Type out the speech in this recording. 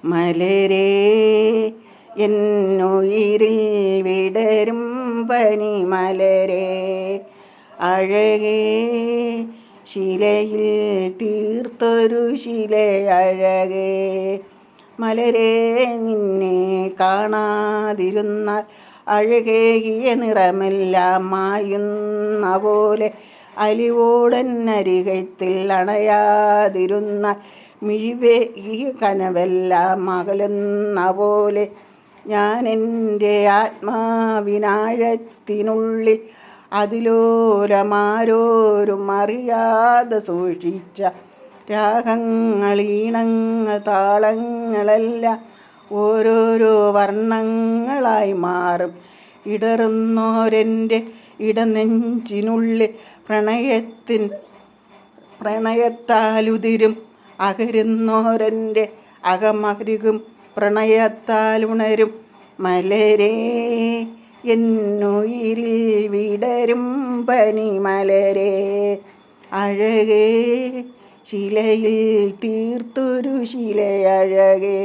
മലരേ എന്നുയിരിൽ വിടരും പനി മലരേ അഴകേ ശിലയിൽ തീർത്തൊരു ശിലയഴകേ മലരേ നിന്നെ കാണാതിരുന്നാൽ അഴകേകിയ നിറമെല്ലാം മായുന്ന പോലെ അലിവോടന്നരികത്തിൽ അണയാതിരുന്നാൽ മിഴിവേകിയ കനവെല്ലാം അകലുന്ന പോലെ ഞാൻ എൻ്റെ ആത്മാവിനാഴത്തിനുള്ളിൽ അതിലോലമാരോരും അറിയാതെ സൂക്ഷിച്ച രാഗങ്ങൾ ഈണങ്ങൾ താളങ്ങളെല്ലാം ഓരോരോ വർണ്ണങ്ങളായി മാറും. ഇടറുന്നോരെൻ്റെ ഇടനെഞ്ചിനുള്ളിൽ പ്രണയത്താലുതിരും അകരുന്നോരെൻ്റെ അകമരുകും പ്രണയത്താലുണരും. മലരേ എന്നുയിരിൽ വിടരും പനി മലരേ അഴകേ ശിലയിൽ തീർത്തൊരു ശിലയഴകേ.